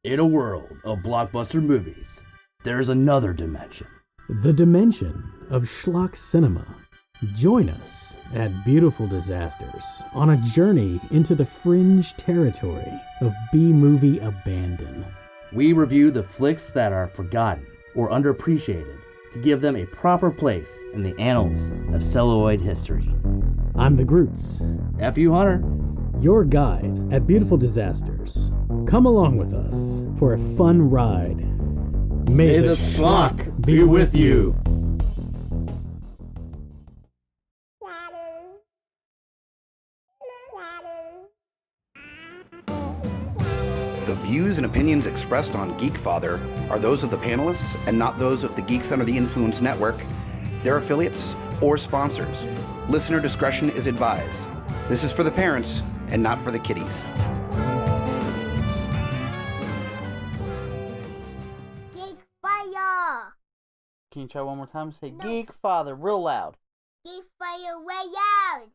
In a world of blockbuster movies, there's another dimension. The dimension of schlock cinema. Join us at Beautiful Disasters on a journey into the fringe territory of B-movie abandon. We review the flicks that are forgotten or underappreciated to give them a proper place in the annals of celluloid history. I'm the Groots, F.U. Hunter. your guides at Beautiful Disasters. Come along with us for a fun ride. May the schlock be with you. The views and opinions expressed on Geekfather are those of the panelists and not those of the Geeks Under the Influence Network, their affiliates, or sponsors. Listener discretion is advised. This is for the parents and not for the kiddies. Geekfire! Can you try one more time? Say Geekfather real loud. Geekfire way out!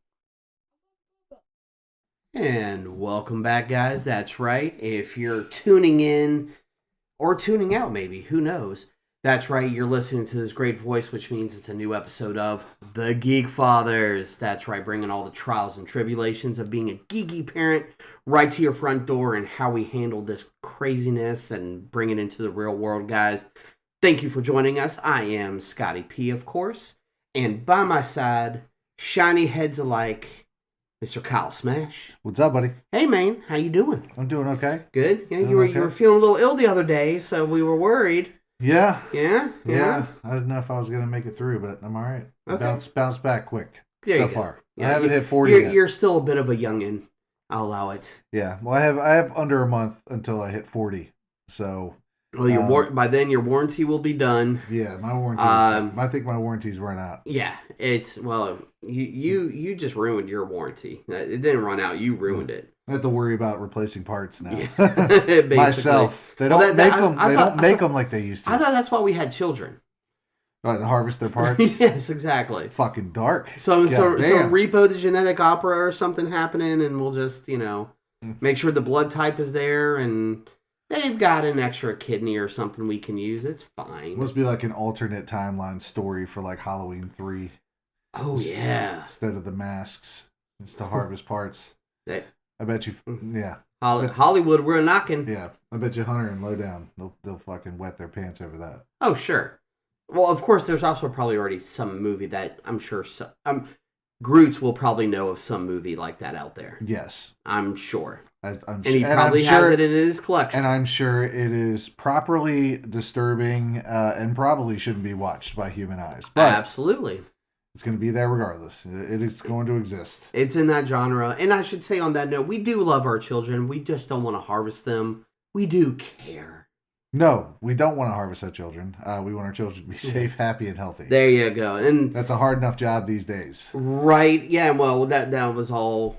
And welcome back, guys. That's right. If you're tuning in or tuning out, maybe, who knows? That's right. You're listening to this great voice, which means it's a new episode of The Geekfathers. That's right. Bringing all the trials and tribulations of being a geeky parent right to your front door and how we handle this craziness and bring it into the real world, guys. Thank you for joining us. I am Scotty P, of course. And by my side, shiny heads alike, Mr. Kyle Smash. What's up, buddy? Hey, man. How you doing? I'm doing okay. Good? Yeah, Doing you were okay. feeling a little ill the other day, so we were worried. Yeah. Yeah? I didn't know if I was going to make it through, but I'm all right. Okay. Bounce back quick There so you go. far. Yeah, I haven't hit 40 you're, yet. You're still a bit of a youngin'. I'll allow it. Yeah. Well, I have under a month until I hit 40. So, Well, by then your warranty will be done. yeah, my warranty. I think my warranty's run out. Yeah, you just ruined your warranty. It didn't run out. You ruined it. I have to worry about replacing parts now. Yeah. Basically. Myself. They Well, don't that- make them. I They thought- don't make them like they used to. I thought that's why we had children. Harvest their parts. Yes, exactly. Fucking dark. Some damn. repo the genetic opera or something happening, and we'll just make sure the blood type is there, and they've got an extra kidney or something we can use. It's fine. Must be like an alternate timeline story for like Halloween 3. Oh yeah. Instead of the masks, it's to harvest parts. That- I bet you. Yeah. Hollywood, we're knocking. Yeah. I bet you Hunter and Lowdown, they'll fucking wet their pants over that. Oh sure. Well, of course, there's also probably already some movie that I'm sure. Groots will probably know of some movie like that out there. Yes. I'm sure. And he probably has it in his collection. And I'm sure it is properly disturbing and probably shouldn't be watched by human eyes. But Absolutely. it's going to be there regardless. It is going to exist. It's in that genre. And I should say on that note, we do love our children. We just don't want to harvest them. We do care. No, we don't want to harvest our children. We want our children to be safe, happy, and healthy. There you go. And That's a hard enough job these days. right, yeah, well, that was all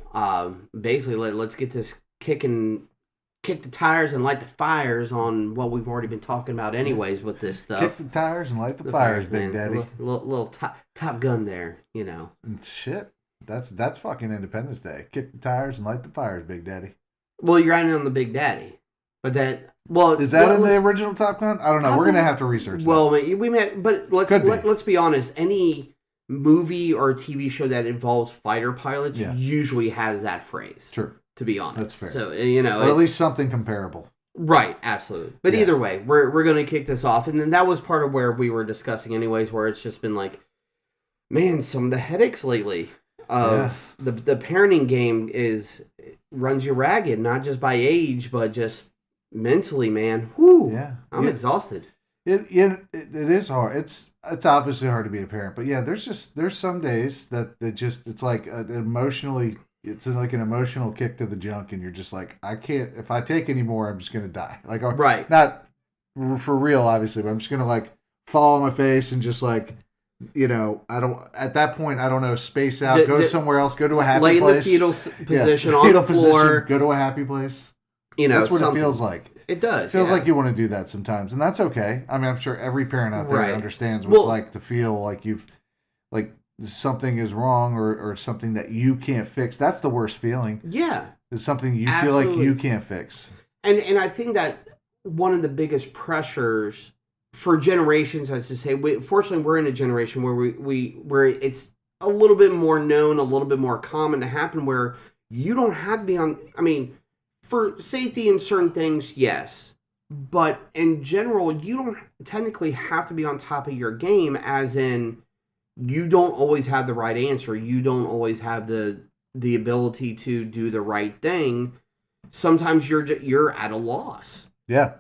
basically let's get this kick the tires and light the fires on what we've already been talking about anyways with this stuff. Kick the tires and light the fires, Big man. Daddy. Little top gun there, And shit, that's fucking Independence Day. Kick the tires and light the fires, Big Daddy. Well, you're riding on the Big Daddy, but Is that in the original Top Gun? I don't know. We're gonna have to research that. Well, we may, but Could be. let's be honest. Any movie or TV show that involves fighter pilots usually has that phrase. True. To be honest, That's fair. So Or it's, at least something comparable. right, absolutely. But Yeah. either way, we're gonna kick this off, and then that was part of where we were discussing, anyways, where it's just been like, man, some of the headaches lately of the parenting game runs you ragged, not just by age, but just mentally, man. Whoo, Yeah. I'm exhausted. It is hard. It's obviously hard to be a parent, but yeah, there's some days that it's like it's like an emotional kick to the junk, and you're just like, I can't. If I take any more, I'm just gonna die. Like, Right. Not for real, obviously, but I'm just gonna like fall on my face and just like, I don't. At that point, I don't know. Space out, go somewhere else, go to a happy Lay in place. the fetal position on fetal the floor. position, go to a happy place. That's what something. it feels like. It does. It feels yeah. like you want to do that sometimes, and that's okay. I mean, I'm sure every parent out there Right. understands what it's Well- like to feel like something is wrong or something that you can't fix. That's the worst feeling. Yeah. Is something you feel like Absolutely. you can't fix. And I think that one of the biggest pressures for generations, as to say, fortunately, we're in a generation where where it's a little bit more known, a little bit more common to happen, where you don't have to be on. I mean, for safety in certain things, yes, but in general, you don't technically have to be on top of your game. As in, you don't always have the right answer. You don't always have the ability to do the right thing. Sometimes you're at a loss. Yeah.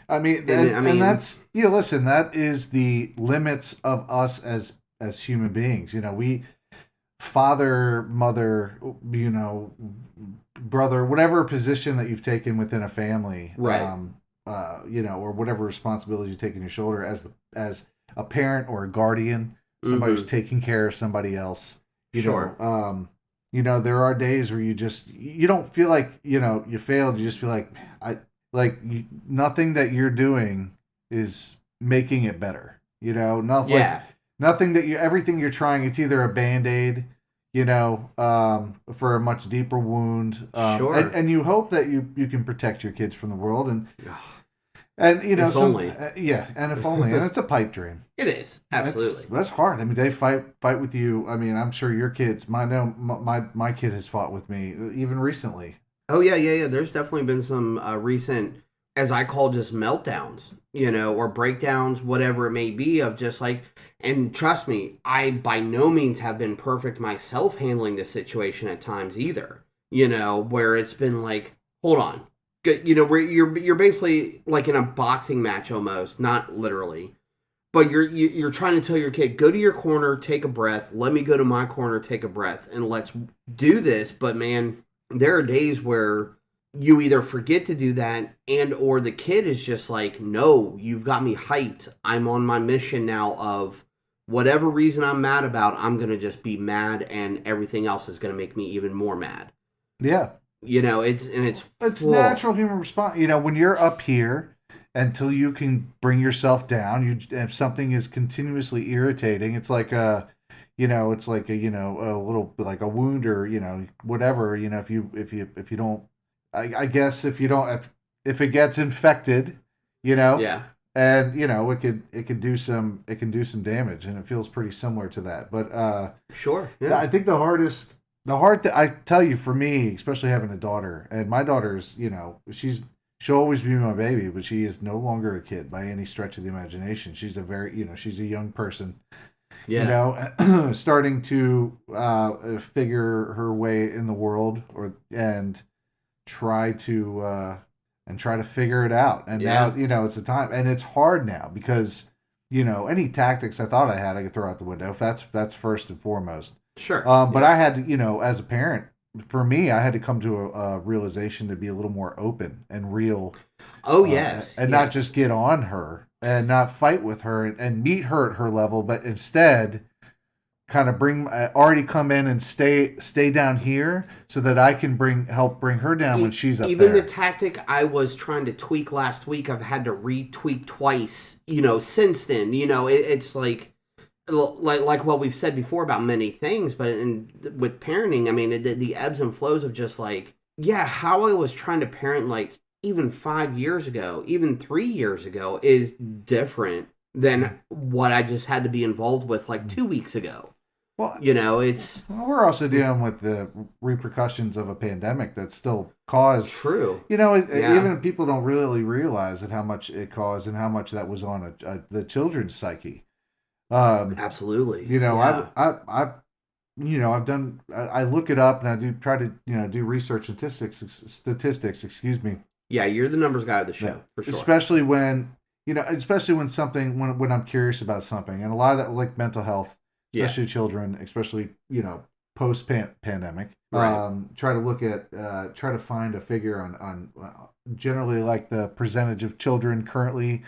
I mean, and that's, listen, that is the limits of us as human beings. We father, mother, brother, whatever position that you've taken within a family, right? Or whatever responsibilities you take on your shoulder as a parent or a guardian, somebody who's taking care of somebody else. Sure. There are days where you don't feel like, you failed. You just feel like, nothing that you're doing is making it better. Nothing everything you're trying, it's either a Band-Aid, for a much deeper wound. Sure. And you hope that you can protect your kids from the world and if only. And if only, and it's a pipe dream. It is, absolutely. That's hard. I mean, they fight with you. I mean, I'm sure your kids. My kid has fought with me even recently. Oh yeah. There's definitely been some recent, as I call, just meltdowns, or breakdowns, whatever it may be, of just like. And trust me, I by no means have been perfect myself handling this situation at times either. Where it's been like, hold on. Where you're basically like in a boxing match almost, not literally, but you're trying to tell your kid, go to your corner, take a breath, let me go to my corner, take a breath, and let's do this. But man, there are days where you either forget to do that, and or the kid is just like, no, you've got me hyped. I'm on my mission now of whatever reason I'm mad about, I'm going to just be mad, and everything else is going to make me even more mad. Yeah. It's natural human response. When you're up here, until you can bring yourself down, if something is continuously irritating, it's like a little like a wound or whatever. If you don't, I guess if it gets infected, yeah, and it could do some damage, and it feels pretty similar to that. But sure, yeah. I think the hard thing, I tell you, for me, especially having a daughter, and my daughter's, she'll always be my baby, but she is no longer a kid by any stretch of the imagination. She's she's a young person, starting to figure her way in the world, and try to figure it out. And now, it's the time, and it's hard now because, any tactics I thought I had, I could throw out the window. That's first and foremost. Sure. But I had to, as a parent, for me, I had to come to a realization to be a little more open and real. Oh, yes. And not just get on her and not fight with her and meet her at her level, but instead kind of already come in and stay down here so that I can help bring her down when she's up even there. The tactic I was trying to tweak last week, I've had to retweak twice, since then. It's like what we've said before about many things, but with parenting, I mean, the ebbs and flows of just like, how I was trying to parent like even 5 years ago, even 3 years ago is different than what I just had to be involved with like 2 weeks ago. Well, we're also dealing with the repercussions of a pandemic that still caused. True. Even if people don't really realize how much it caused and how much that was on the children's psyche. Absolutely. I've look it up and I do try to do research statistics. Excuse me. Yeah, you're the numbers guy of the show for sure. Especially when something when I'm curious about something, and a lot of that, like mental health. Especially children, especially post pandemic. Right. Try to find a figure on generally like the percentage of children currently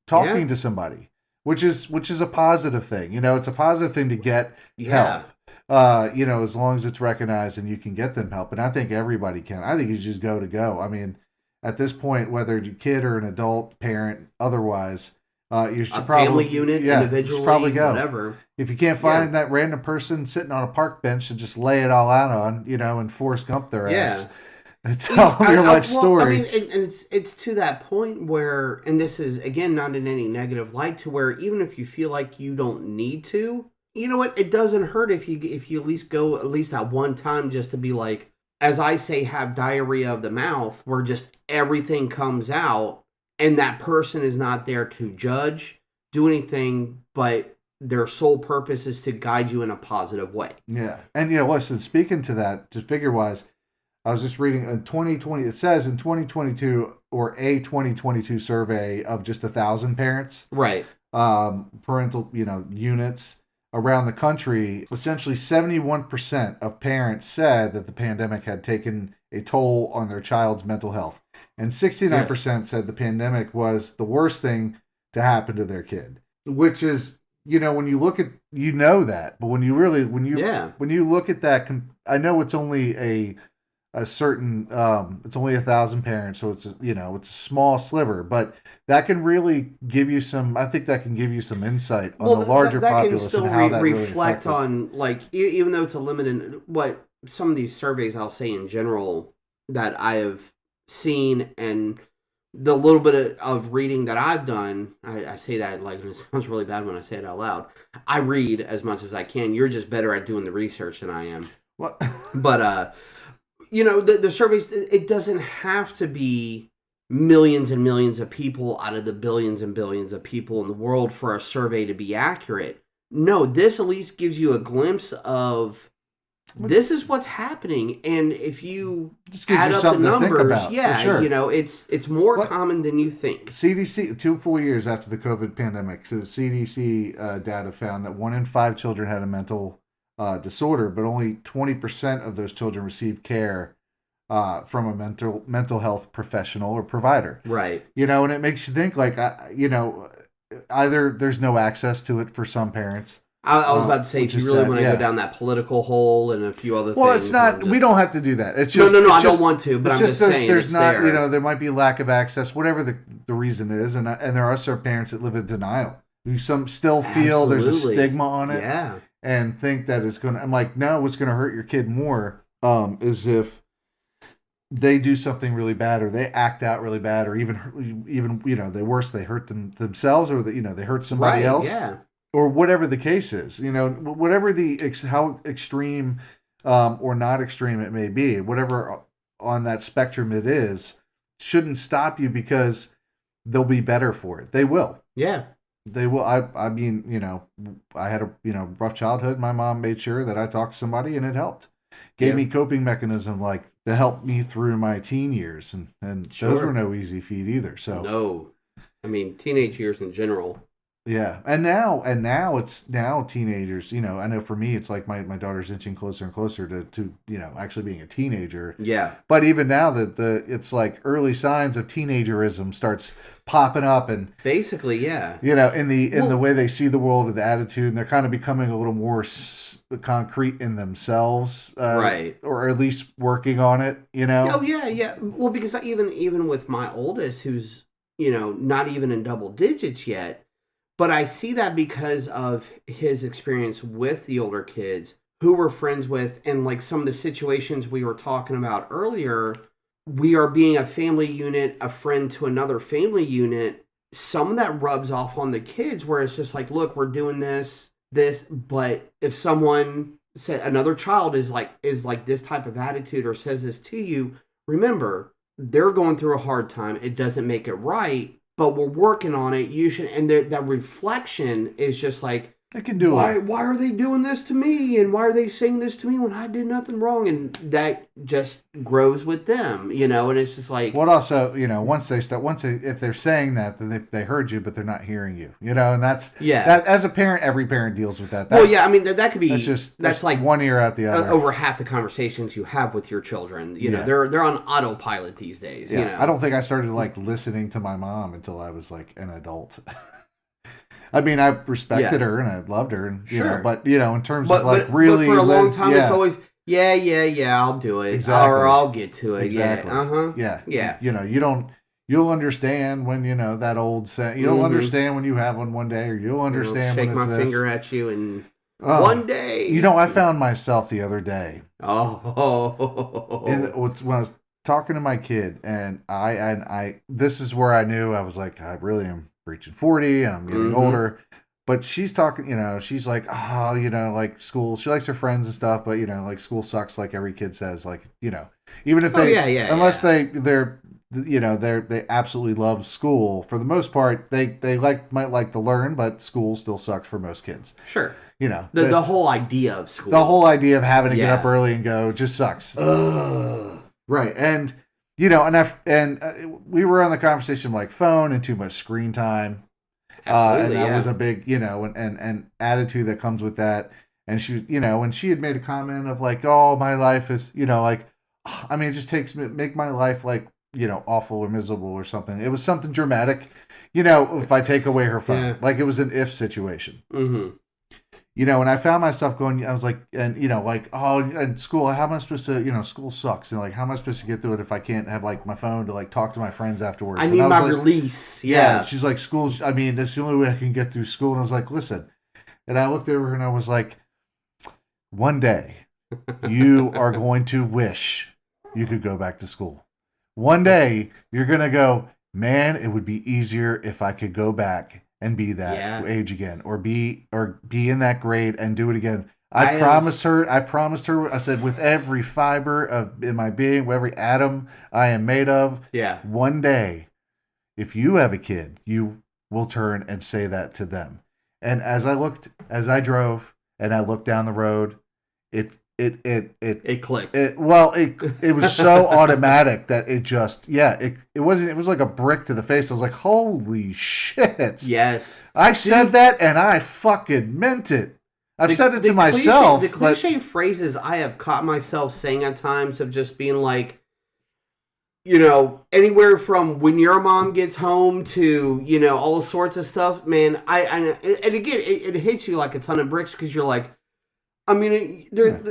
talking to somebody, which is a positive thing. It's a positive thing to get help. As long as it's recognized and you can get them help. And I think everybody can. I think you just go. I mean, at this point, whether you're a kid or an adult, parent, otherwise. You should family unit, individually, probably go. Whatever. If you can't find that random person sitting on a park bench to just lay it all out on, and Forrest Gump their ass. Tell them your life story. I mean, and it's to that point where, and this is again not in any negative light, to where even if you feel like you don't need to, you know what? It doesn't hurt if you at least go at least at one time just to be like, as I say, have diarrhea of the mouth, where just everything comes out, and that person is not there to judge, do anything, but their sole purpose is to guide you in a positive way. Yeah. And, listen, speaking to that, just figure-wise, I was just reading in 2020, it says in 2022, or a 2022 survey of just 1,000 parents. Right. Parental, units around the country, essentially 71% of parents said that the pandemic had taken a toll on their child's mental health. And 69% said the pandemic was the worst thing to happen to their kid. Which is, when you look at, that, but when you look at that, I know it's only a certain, it's only 1,000 parents, so it's a small sliver, but that can really give you I think that can give you some insight on the larger populace and how that really reflect on, like, even though it's a limited, what some of these surveys I'll say in general that I have seen, and the little bit of reading that I've done, I say that like, and it sounds really bad when I say it out loud. I read as much as I can. You're just better at doing the research than I am. What? But, the surveys, it doesn't have to be millions and millions of people out of the billions and billions of people in the world for a survey to be accurate. No, this at least gives you a glimpse of this is what's happening, and if you add up the numbers, it's more common than you think. CDC, 2 full years after the COVID pandemic, so CDC data found that 1 in 5 children had a mental disorder, but only 20% of those children received care from a mental health professional or provider. Right. And it makes you think, like, either there's no access to it for some parents. I was about to say, if you really want to go down that political hole and a few other things. Well, it's not. We don't have to do that. It's just no. I don't want to, but I'm just saying there's not. There might be lack of access, whatever the reason is, and there are some parents that live in denial, who still feel there's a stigma on it, and think that it's gonna. I'm like, no, what's gonna hurt your kid more is if they do something really bad, or they act out really bad, or even they hurt themselves, or they hurt somebody else. Yeah. Or whatever the case is, whatever how extreme or not extreme it may be, whatever on that spectrum it is, shouldn't stop you, because they'll be better for it. They will. Yeah. They will. I mean, I had a rough childhood. My mom made sure that I talked to somebody, and it helped. Gave me coping mechanism to help me through my teen years, and those were no easy feat either. So no, I mean, teenage years in general. Yeah, and now it's teenagers. I know for me, it's like my daughter's inching closer and closer to actually being a teenager. Yeah. But even now that it's like early signs of teenagerism starts popping up, and basically, yeah. In the way they see the world, and the attitude, and they're kind of becoming a little more concrete in themselves, right? Or at least working on it. Oh yeah. Well, because even with my oldest, who's not even in double digits yet. But I see that because of his experience with the older kids who we're friends with, and like some of the situations we were talking about earlier, we are being a family unit, a friend to another family unit. Some of that rubs off on the kids, where it's just like, look, we're doing this, but if someone said another child is like this type of attitude or says this to you, remember, they're going through a hard time. It doesn't make it right. But we're working on it. You should, and that reflection is just like, I can do it. Why are they doing this to me? And why are they saying this to me when I did nothing wrong? And that just grows with them, And it's just like, well, also, if they're saying that, then they heard you, but they're not hearing you, And that's that, as a parent, every parent deals with that. Well, yeah, I mean that could be. That's like one ear out the other. Over half the conversations you have with your children, they're on autopilot these days. Yeah, I don't think I started listening to my mom until I was an adult. I mean, I respected her and I loved her, and but in terms of really, but for a long time, it's always I'll do it, exactly. Or I'll get to it, exactly. Yeah. You'll understand when that old saying. You'll understand when you have one day, or you'll understand when it's shake my finger at you and one day. I found myself the other day. Oh. When I was talking to my kid, and I this is where I knew I was like, I really am reaching 40. I'm getting older. But she's talking, she's like, oh, like school. She likes her friends and stuff, but like school sucks, like every kid says, like, even if they, unless they're they absolutely love school. For the most part, they might like to learn, but school still sucks for most kids. Sure. The whole idea of school. The whole idea of having to get up early and go just sucks. Right. And, and we were on the conversation like phone and too much screen time. And that was a big, and attitude that comes with that. And she, when she had made a comment of like, oh, my life is, like, I mean, it just make my life like, awful or miserable or something. It was something dramatic, if I take away her phone, like it was an if situation. Mm-hmm. And I found myself going, I was like, and, like, oh, in school, how am I supposed to, school sucks. And like, how am I supposed to get through it if I can't have like my phone to like talk to my friends afterwards? I need my release. Yeah. She's like, school's, I mean, that's the only way I can get through school. And I was like, listen. And I looked over her and I was like, one day you are going to wish you could go back to school. One day you're going to go, man, it would be easier if I could go back and be that age again, or be in that grade and do it again. I promised her, I said, with every fiber in my being, with every atom I am made of, one day, if you have a kid, you will turn and say that to them. And as I drove and I looked down the road, it clicked. It was so automatic that it just, it was like a brick to the face. I was like, holy shit. Yes. I said that and I fucking meant it. I've said it to myself. The cliche phrases I have caught myself saying at times of just being like, anywhere from when your mom gets home to, all sorts of stuff, man. And again, it hits you like a ton of bricks because you're like, I mean,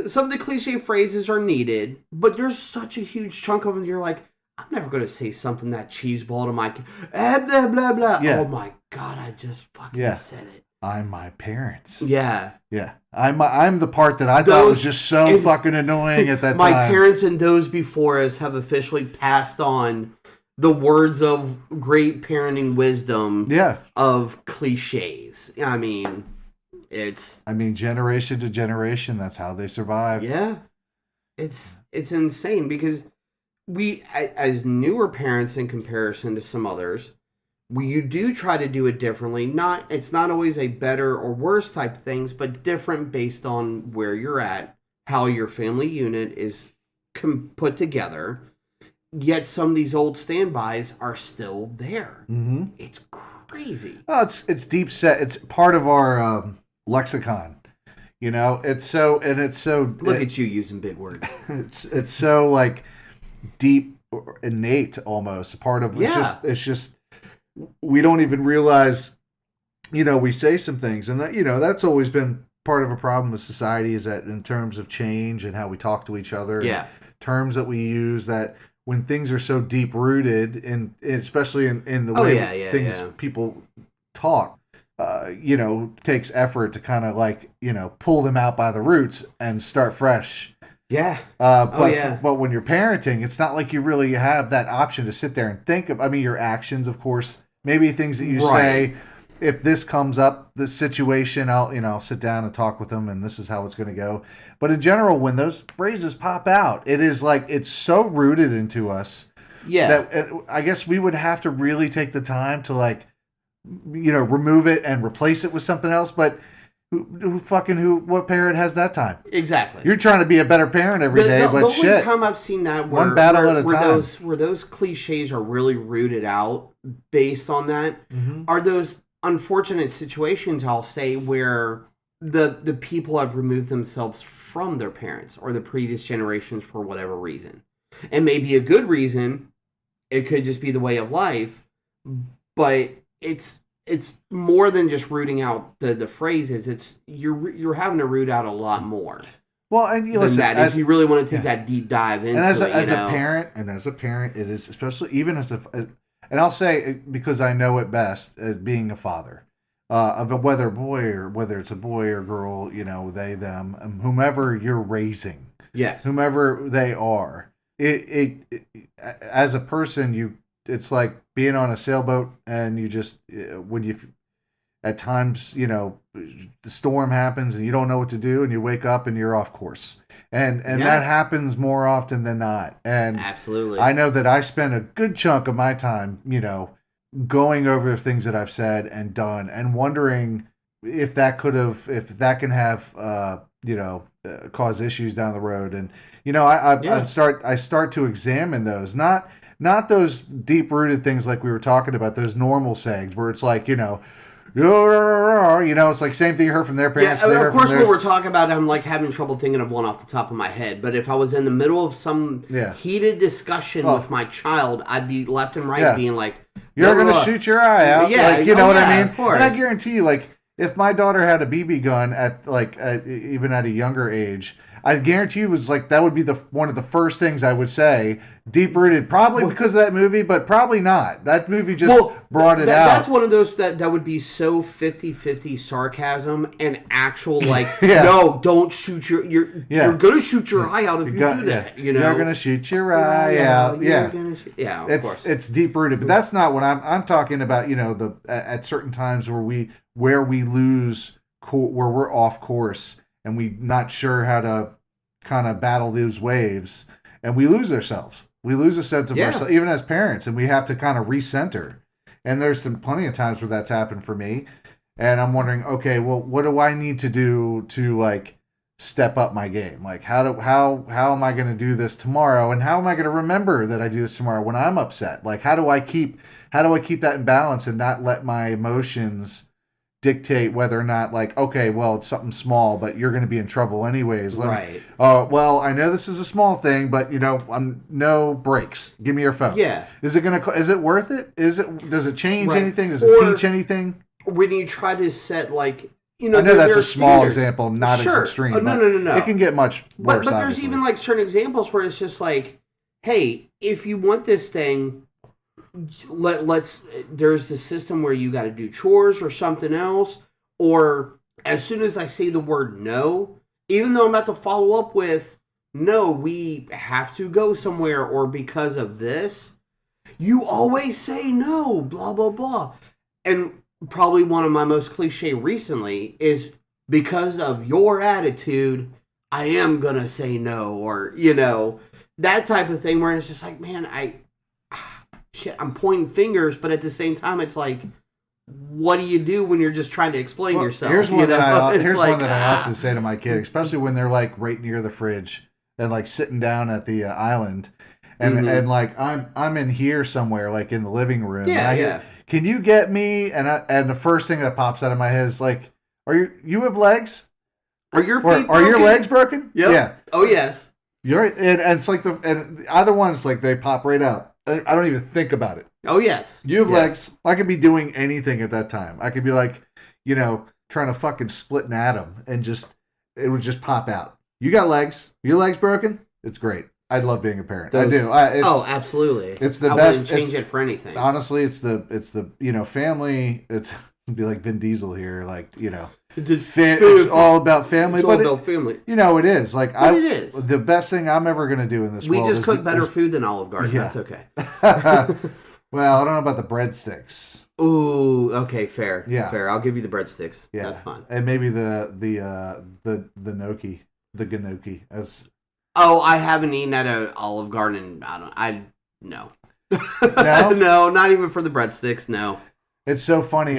some of the cliche phrases are needed, but there's such a huge chunk of them. You're like, I'm never going to say something that cheeseball to my kid. Blah, blah, blah. Yeah. Oh, my God, I just fucking said it. I'm my parents. Yeah. Yeah. I'm the part that I thought was just so fucking annoying at that time. My parents and those before us have officially passed on the words of great parenting wisdom of cliches. I mean... generation to generation, that's how they survive. Yeah. It's insane because we, as newer parents in comparison to some others, you do try to do it differently. It's not always a better or worse type of things, but different based on where you're at, how your family unit is put together. Yet some of these old standbys are still there. Mm-hmm. It's crazy. Oh, it's deep set. It's part of our... lexicon, it's so look at you using big words. It's so like deep or innate almost a part of it's just we don't even realize we say some things, and that that's always been part of a problem with society, is that in terms of change and how we talk to each other, terms that we use, that when things are so deep rooted in especially in the way people talk, takes effort to kind of like, pull them out by the roots and start fresh. Yeah. But when you're parenting, it's not like you really have that option to sit there and think of, your actions, of course, maybe things that you say, if this comes up, this situation, I'll sit down and talk with them and this is how it's going to go. But in general, when those phrases pop out, it is like, it's so rooted into us that I guess we would have to really take the time to like, remove it and replace it with something else. But what parent has that time? Exactly. You're trying to be a better parent every day, but the only time I've seen that where those cliches are really rooted out based on that are those unfortunate situations, I'll say, where the people have removed themselves from their parents or the previous generations for whatever reason. And maybe a good reason, it could just be the way of life, but it's more than just rooting out the phrases. It's you're having to root out a lot more. Well, and listen, if you really want to take that deep dive into it, as a parent, it is especially even and I'll say because I know it best as being a father of whether it's a boy or girl, they, them, whomever you're raising, yes, whomever they are. as a person, it's like being on a sailboat, and you just when you at times, the storm happens and you don't know what to do, and you wake up and you're off course. And that happens more often than not. And absolutely, I know that I spend a good chunk of my time, going over things that I've said and done, and wondering if that can have, cause issues down the road. And I start to examine those, not those deep rooted things like we were talking about, those normal sayings where it's like, it's like same thing you heard from their parents. Yeah, of course, when we're talking about it, I'm like having trouble thinking of one off the top of my head. But if I was in the middle of some heated discussion with my child, I'd be left and right being like, "You're going to shoot your eye out." Yeah, like, you know what I mean? Of course. And I guarantee you, like, if my daughter had a BB gun even at a younger age, I guarantee you that would be one of the first things I would say, deep rooted, probably because of that movie, but probably not. That movie just brought it out. That's one of those that would be so 50-50 sarcasm and actual no, don't shoot you're gonna shoot your eye out if you do that. You're gonna shoot your eye out. Of course. It's deep rooted, but that's not what I'm talking about. At certain times where we lose where we're off course and we not sure how to kind of battle those waves, and we lose ourselves. We lose a sense of ourselves, even as parents, and we have to kind of recenter. And there's been plenty of times where that's happened for me, and I'm wondering, okay, well, what do I need to do to step up my game? Like, how am I going to do this tomorrow, and how am I going to remember that I do this tomorrow when I'm upset? Like, how do I keep that in balance and not let my emotions dictate whether or not, okay, well, it's something small, but you're going to be in trouble anyways. Right. Well, I know this is a small thing, but I'm no breaks. Give me your phone. Yeah. Is it worth it? Does it change anything? Does it teach anything? When you try to set I know that's a small example, not as extreme. Oh, no. It can get much worse. But there's even certain examples where it's just hey, if you want this thing, there's the system where you got to do chores or something else, or as soon as I say the word no, even though I'm about to follow up with no, we have to go somewhere, or because of this, you always say no, blah blah blah. And probably one of my most cliche recently is, because of your attitude, I am gonna say no, or that type of thing, where it's just man, I'm pointing fingers, but at the same time, it's what do you do when you're just trying to explain yourself? Here's one that I often say to my kid, especially when they're right near the fridge and sitting down at the island, and I'm in here somewhere, in the living room. Yeah, and I hear, can you get me? And the first thing that pops out of my head is you have legs? Are your feet broken? Are your legs broken? Yep. Yeah. Oh yes. You're and it's and either one's they pop right out. I don't even think about it. Oh, yes. You have legs. I could be doing anything at that time. I could be trying to fucking split an atom, and it would just pop out. You got legs. Your legs broken? It's great. I love being a parent. I do. Absolutely. It's the best. I wouldn't change it for anything. Honestly, it's the family. It'd be like Vin Diesel here, it's all about family. It's all about family. It is. It is. The best thing I'm ever going to do in this world. We just cook better food than Olive Garden. Yeah. That's okay. Well, I don't know about the breadsticks. Ooh, okay, fair. Yeah. Fair. I'll give you the breadsticks. Yeah. That's fine. And maybe the gnocchi. The gnocchi. Oh, I haven't eaten at an Olive Garden. No. No? No, not even for the breadsticks, no. It's so funny.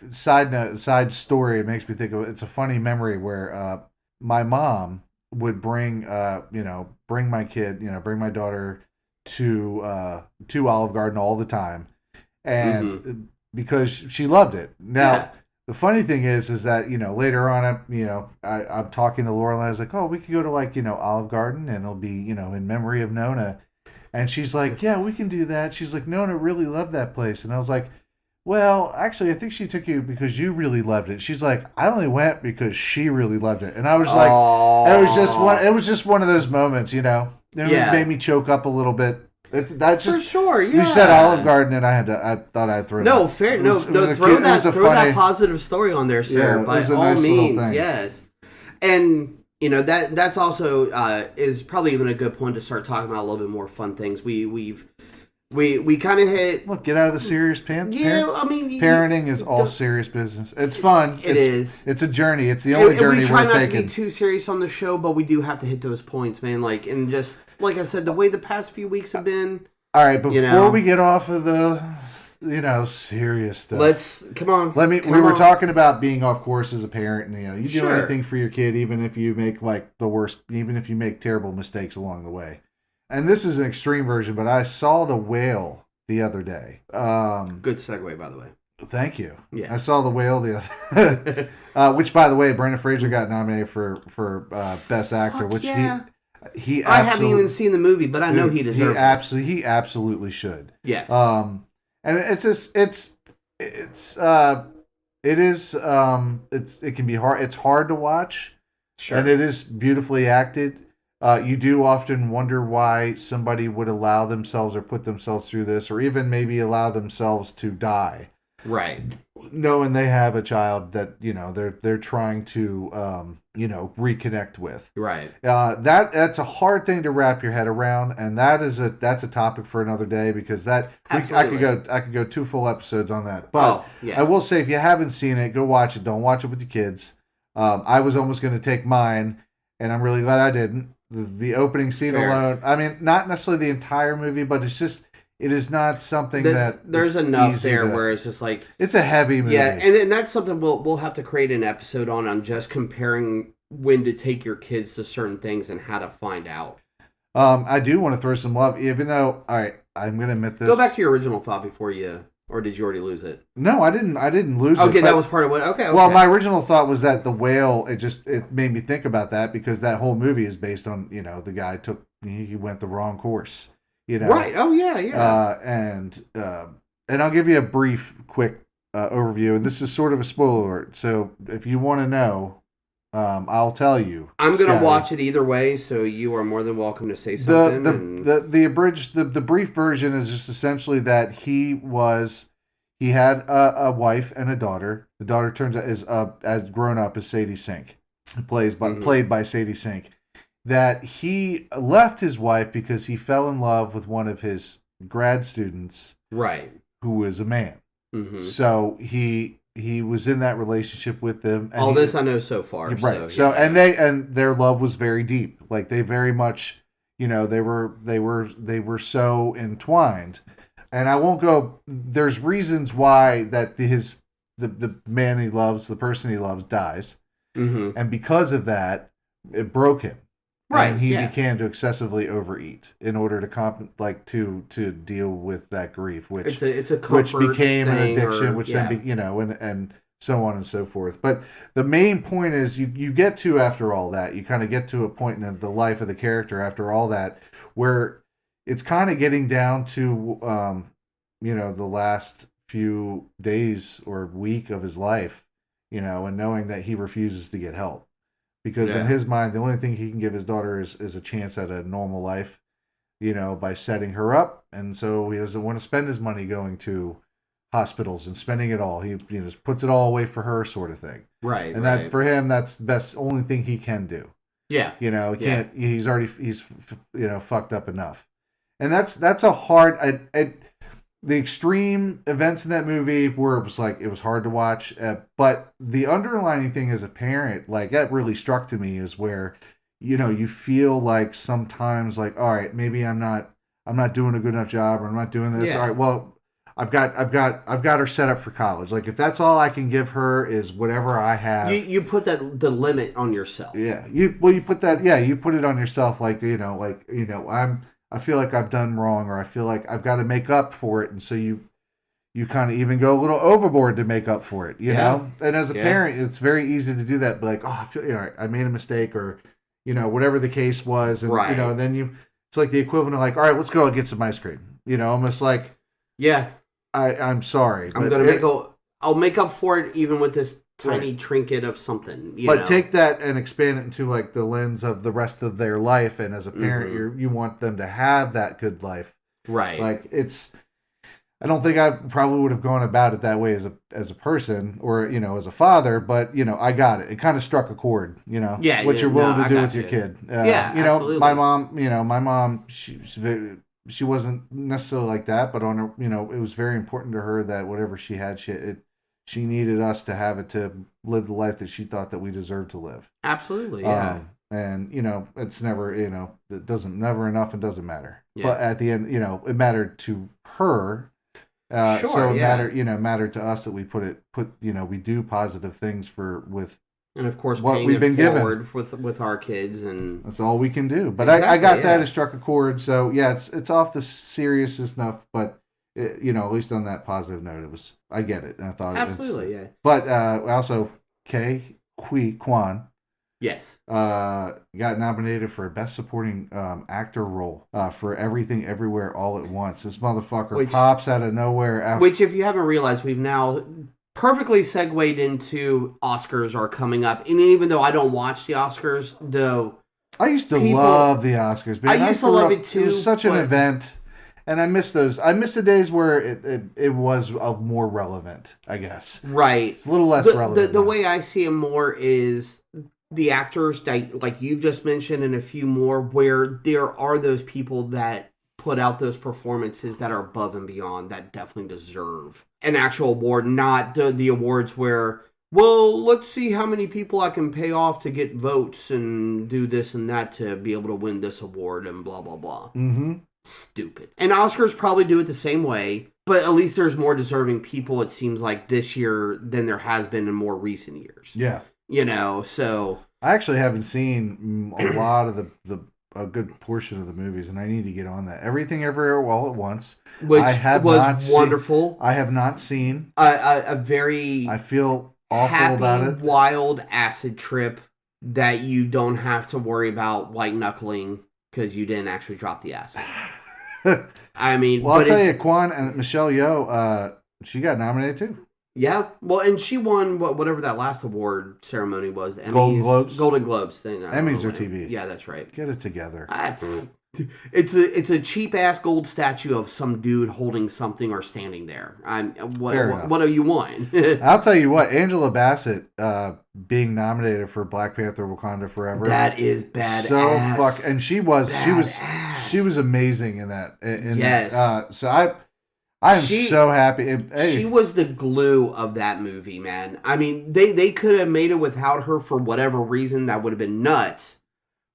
Side story. It makes me think of it's a funny memory where my mom would bring my kid, bring my daughter to Olive Garden all the time, and because she loved it. Now the funny thing is that later on, I'm talking to Laura, and I was like, oh, we could go to Olive Garden, and it'll be in memory of Nona. And she's like, yeah, we can do that. She's like, Nona really loved that place. And I was like, well, actually, I think she took you because you really loved it. She's like, I only went because she really loved it. And I was like, it was just one of those moments, It made me choke up a little bit. That's just for sure. Yeah. You said Olive Garden, and I thought I'd throw no that. fair. Throw that positive story on there, sir. Yeah, by all nice means, thing. yes. And you know, that's also is probably even a good point to start talking about a little bit more fun things. We kind of hit. Look, get out of the serious parenting is all serious business. It's fun. It's a journey. It's the only journey we try we're not taking. to be too serious on the show, but we do have to hit those points, man. Like, and just like I said, the way the past few weeks have been. All right, but before we get off of the, serious stuff. Come on. We were talking about being off course as a parent, and you do anything for your kid, even if you make even if you make terrible mistakes along the way. And this is an extreme version, but I saw The Whale the other day. Good segue, by the way. Thank you. Yeah. I saw The Whale the other, which, by the way, Brendan Fraser got nominated for Best Actor, he I haven't even seen the movie, but I know he deserves it. He absolutely should. Yes. And it can be hard. It's hard to watch. Sure. And it is beautifully acted. You do often wonder why somebody would allow themselves or put themselves through this, or even maybe allow themselves to die. Right. Knowing they have a child that, they're trying to, reconnect with. Right. That's a hard thing to wrap your head around, and that's a topic for another day, because I could go 2 full episodes on that. But I will say, if you haven't seen it, go watch it. Don't watch it with your kids. I was almost going to take mine, and I'm really glad I didn't. The opening scene alone, I mean, not necessarily the entire movie, but it is not something that there's enough there where it's just like, it's a heavy movie. Yeah, and that's something we'll have to create an episode on just comparing when to take your kids to certain things and how to find out. I do want to throw some love, even though, all right, I'm going to admit this. Go back to your original thought before or did you already lose it? No, I didn't lose it. Okay, that was part of what. Okay. Well, my original thought was that The Whale. It made me think about that, because that whole movie is based on the guy he went the wrong course. Right. Oh yeah. And I'll give you a quick overview, and this is sort of a spoiler alert. So if you want to know, I'll tell you. I'm going to watch it either way, so you are more than welcome to say something. The brief version is just essentially that he had a wife and a daughter. The daughter turns out is as grown up as Sadie Sink, played by Sadie Sink. That he left his wife because he fell in love with one of his grad students, right? Who was a man. Mm-hmm. So he was in that relationship with them. And this I know so far. Right. And their love was very deep. Like, they very much, they were so entwined. And I won't go. There's reasons why that the man he loves, the person he loves, dies, and because of that, it broke him. Right. And he began to excessively overeat in order to to deal with that grief, which became an addiction, and so on and so forth. But the main point is you get to, after all that, you kind of get to a point in the life of the character after all that where it's kind of getting down to the last few days or week of his life, and knowing that he refuses to get help. Because in his mind, the only thing he can give his daughter is a chance at a normal life, by setting her up. And so he doesn't want to spend his money going to hospitals and spending it all. He just puts it all away for her, sort of thing. Right. And that for him, that's the only thing he can do. Yeah. He can't. He's fucked up enough. And that's a hard. The extreme events in that movie where it was hard to watch, but the underlying thing as a parent, that really struck to me, is where, you feel like sometimes all right, maybe I'm not doing a good enough job, or I'm not doing this. Yeah. All right, well, I've got her set up for college. If that's all I can give her is whatever I have. You put the limit on yourself. Yeah. You put that. Yeah. You put it on yourself. I feel like I've done wrong, or I feel like I've got to make up for it. And so you kind of even go a little overboard to make up for it, you know? And as a parent, it's very easy to do that. But I feel, I made a mistake, or, whatever the case was. And, then it's like the equivalent of all right, let's go and get some ice cream, almost like, I'm sorry. I'll make up for it even with this tiny trinket of something. But take that and expand it into the lens of the rest of their life, and as a parent, you want them to have that good life, right? I don't think I probably would have gone about it that way as a person or, as a father, but, I got it. It kind of struck a chord, Yeah, what yeah, you're willing no, to I do got with your you. kid. Yeah, absolutely. My mom, she wasn't necessarily like that, but on her, it was very important to her that whatever she had, she needed us to have it to live the life that she thought that we deserved to live. Absolutely, yeah. And it's never, it doesn't never enough and doesn't matter. Yeah. But at the end, it mattered to her. Sure, so it yeah. mattered to us that we we do positive things and of course what paying we've been forward with our kids, and that's all we can do. But exactly, I got that. yeah. It struck a chord. So yeah, it's off the serious enough, but at least on that positive note, I get it. And I thought absolutely, yeah. But also Kwan. Yes. Got nominated for a Best Supporting Actor role for Everything Everywhere All at Once. This motherfucker pops out of nowhere. Which, if you haven't realized, we've now perfectly segued into Oscars are coming up. And even though I don't watch the Oscars, though... I used to love the Oscars, man. I used to love it too. It was such an event. And I miss those. I miss the days where it was more relevant, I guess. Right. It's a little less relevant. The way I see it more is... the actors that, like you've just mentioned, and a few more, where there are those people that put out those performances that are above and beyond, that definitely deserve an actual award, not the awards where, well, let's see how many people I can pay off to get votes and do this and that to be able to win this award and blah, blah, blah. Mm-hmm. Stupid. And Oscars probably do it the same way, but at least there's more deserving people, it seems like, this year than there has been in more recent years. Yeah. So... I actually haven't seen a lot of a good portion of the movies, and I need to get on that. Everything Everywhere All at Once, which was wonderful. I have not seen. A very I feel awful happy, about it. Wild acid trip that you don't have to worry about white knuckling because you didn't actually drop the acid. I mean, well, I'll tell you, Kwan and Michelle Yeoh, she got nominated too. Yeah, well, and she won whatever that last award ceremony was. The Emmys, Golden Globes thing. Emmys or TV. Yeah, that's right. Get it together. It's a cheap ass gold statue of some dude holding something or standing there. What do you want? I'll tell you what, Angela Bassett being nominated for Black Panther: Wakanda Forever. That is badass. So and she was amazing in that. Yes. So I am so happy. She was the glue of that movie, man. I mean, they could have made it without her for whatever reason. That would have been nuts.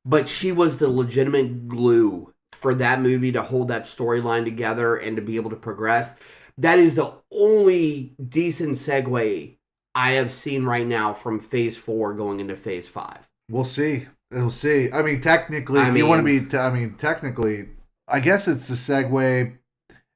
But she was the legitimate glue for that movie to hold that storyline together and to be able to progress. That is the only decent segue I have seen right now from Phase 4 going into Phase 5. We'll see. We'll see. I mean, technically, you want to be... technically, I guess it's the segue...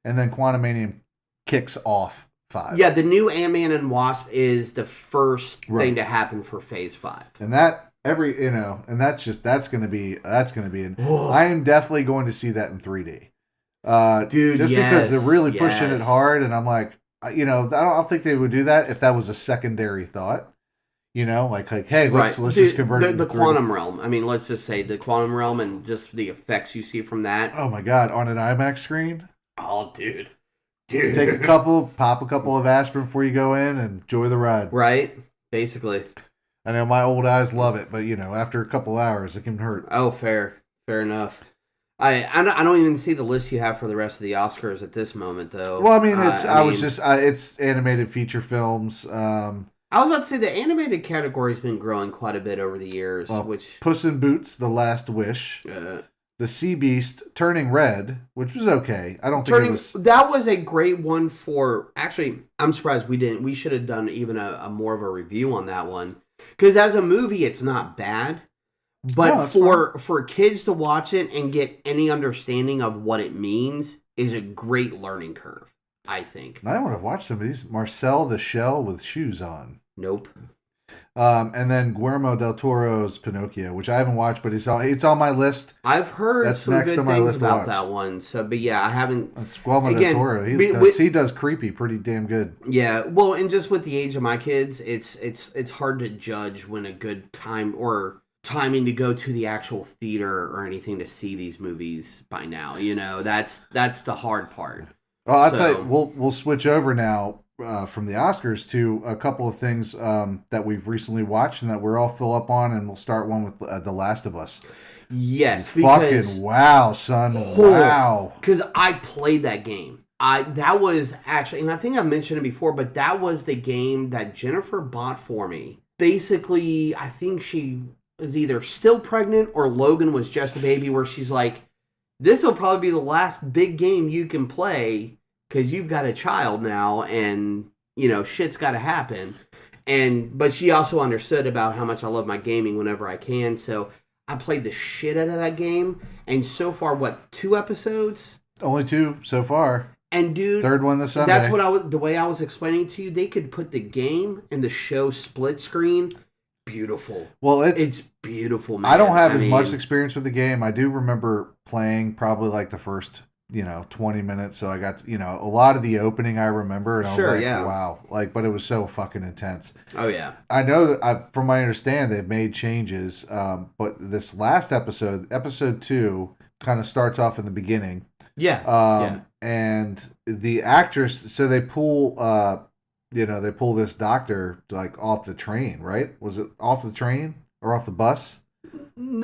And then Quantumanium kicks off 5. Yeah, the new Ant-Man and Wasp is the first thing to happen for Phase 5. And that that's going to be I am definitely going to see that in 3D. Dude, just because they're really pushing it hard, and I'm like, I don't think they would do that if that was a secondary thought. Like hey, let's just convert it to the quantum realm. I mean, let's just say the quantum realm and just the effects you see from that. Oh my god, on an IMAX screen. Oh, dude. Pop a couple of aspirin before you go in and enjoy the ride. Right? Basically. I know my old eyes love it, but after a couple hours, it can hurt. Oh, fair enough. I don't even see the list you have for the rest of the Oscars at this moment, though. Well, I mean, it's animated feature films. I was about to say the animated category's been growing quite a bit over the years. Puss in Boots: The Last Wish. The Sea Beast, Turning Red, which was okay. I don't think it was... That was a great one for... Actually, I'm surprised we didn't. We should have done even a more of a review on that one. Because as a movie, it's not bad. But for kids to watch it and get any understanding of what it means is a great learning curve, I think. I want to watch some of these. Marcel the Shell with Shoes On. Nope. And then Guillermo del Toro's Pinocchio, which I haven't watched, but it's on my list. I've heard some good things about that one. So, but yeah, I haven't. It's Guillermo del Toro. He does creepy pretty damn good. Yeah, well, and just with the age of my kids, it's hard to judge when a good time or timing to go to the actual theater or anything to see these movies by now. That's the hard part. Well, I'll tell you, we'll switch over now from the Oscars to a couple of things that we've recently watched and that we're all fill up on, and we'll start one with The Last of Us. Yes, fucking wow, son, wow. Because I played that game. That was actually, and I think I mentioned it before, but that was the game that Jennifer bought for me. Basically, I think she was either still pregnant or Logan was just a baby, where she's like, this will probably be the last big game you can play because you've got a child now and, shit's got to happen. But she also understood about how much I love my gaming whenever I can. So I played the shit out of that game. And so far, 2 episodes? Only 2 so far. And dude, third one this Sunday. That's the way I was explaining to you. They could put the game and the show split screen. Beautiful. Well, it's beautiful, man. I don't have as much experience with the game. I do remember playing probably like the first, 20 minutes. So I got, a lot of the opening I remember, and I was like, wow. But it was so fucking intense. Oh, yeah. I know that from my understanding, they've made changes. But this last episode 2, kind of starts off in the beginning. Yeah. And the actress, so they pull, they pull this doctor off the train, right? Was it off the train or off the bus?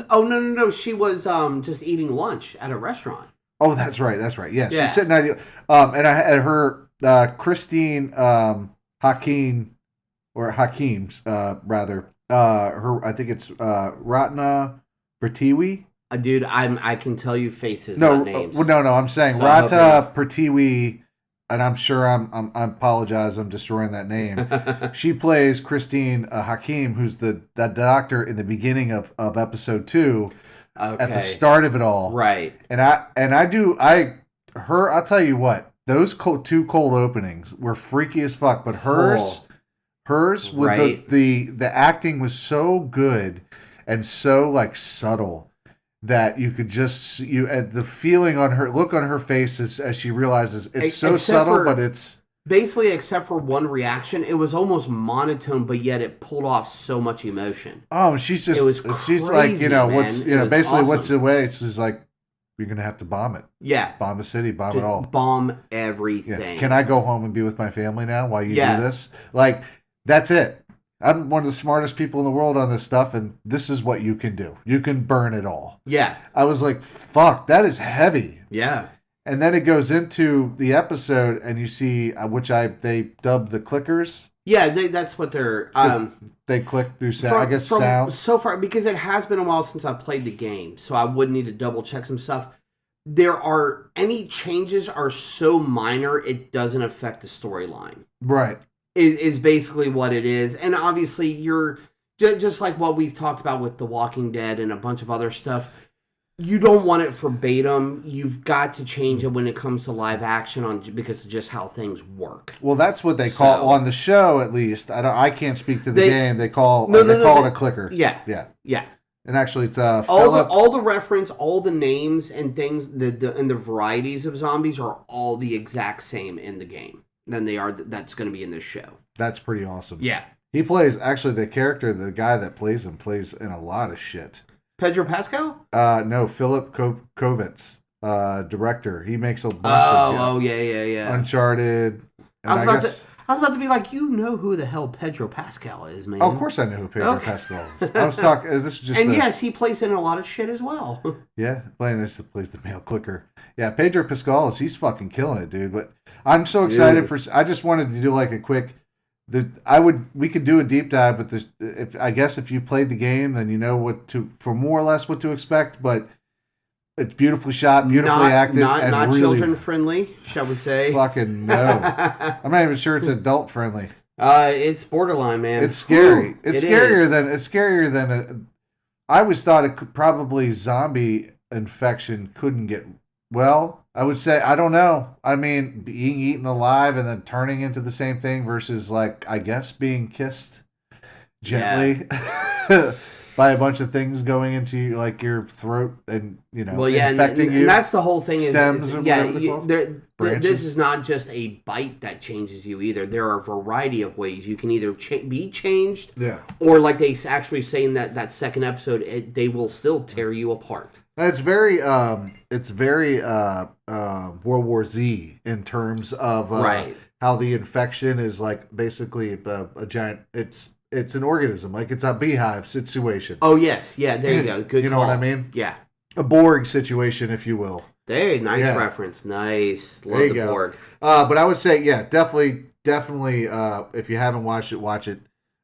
Oh, no. She was just eating lunch at a restaurant. Oh, that's right. Yes. Yeah. She's sitting at, and I had her, Christine, Hakeem's, rather, her, I think it's, Ratna Pratiwi. Dude, I can tell you faces, not names. No, I'm saying Rata Pratiwi, and I'm sure I apologize, I'm destroying that name. She plays Christine Hakeem, who's that doctor in the beginning of episode 2, at the start of it all. Right. I'll tell you what, those 2 cold openings were freaky as fuck, but hers with right. the acting was so good and so subtle. That you could just the feeling on her look on her face as she realizes it's so subtle, but it's basically except for one reaction, it was almost monotone, but yet it pulled off so much emotion. Oh, she's like what's basically awesome. What's the way? She's like, you're gonna have to bomb it. Yeah, bomb the city, bomb it all, bomb everything. Yeah. Can I go home and be with my family now while you do this? That's it. I'm one of the smartest people in the world on this stuff, and this is what you can do. You can burn it all. Yeah. I was like, fuck, that is heavy. Yeah. And then it goes into the episode, and you see, they dubbed the clickers. Yeah, that's what they're... they click through sound, sound. So far, because it has been a while since I played the game, so I would need to double check some stuff. Any changes are so minor, it doesn't affect the storyline. Right. Is basically what it is. And obviously, you're just like what we've talked about with The Walking Dead and a bunch of other stuff. You don't want it verbatim. You've got to change it when it comes to live action because of just how things work. Well, that's what they call on the show, at least. I can't speak to the game. They call it a clicker. Yeah. And actually, it's all the reference, all the names and things, and the varieties of zombies are all the exact same in the game than they are that's going to be in this show. That's pretty awesome. Yeah. He plays, actually, the guy that plays him plays in a lot of shit. Pedro Pascal? No, Philip Kovitz, director. He makes a bunch of yeah. Uncharted. I was about to be like, you know who the hell Pedro Pascal is, man. Oh, of course I know who Pedro Pascal is. I was talking, this is just yes, he plays in a lot of shit as well. Yeah, plays the male clicker. Yeah, Pedro Pascal he's fucking killing it, dude. But I'm so excited I just wanted to do a quick, we could do a deep dive, but if you played the game, then you know more or less what to expect, but it's beautifully shot, beautifully acted, and not really children friendly, shall we say? Fucking no. I'm not even sure it's adult friendly. It's borderline, man. It's scary. It's scarier than I always thought it could probably zombie infection couldn't get well. I would say, I don't know. I mean, being eaten alive and then turning into the same thing versus I guess being kissed gently. Yeah. By a bunch of things going into your throat and infecting you. And that's the whole thing. Stems this is not just a bite that changes you either. There are a variety of ways you can either be changed, or like they actually say in that second episode, they will still tear you apart. It's very World War Z in terms of Right. how the infection is like basically a giant. It's an organism, like it's a beehive situation. Oh yes, yeah. There you go. Good. You know call. what I mean? Yeah. A Borg situation, if you will. Hey, nice Yeah. reference. Nice. Love There you the go. Borg. But I would say, yeah, definitely. If you haven't watched it, watch it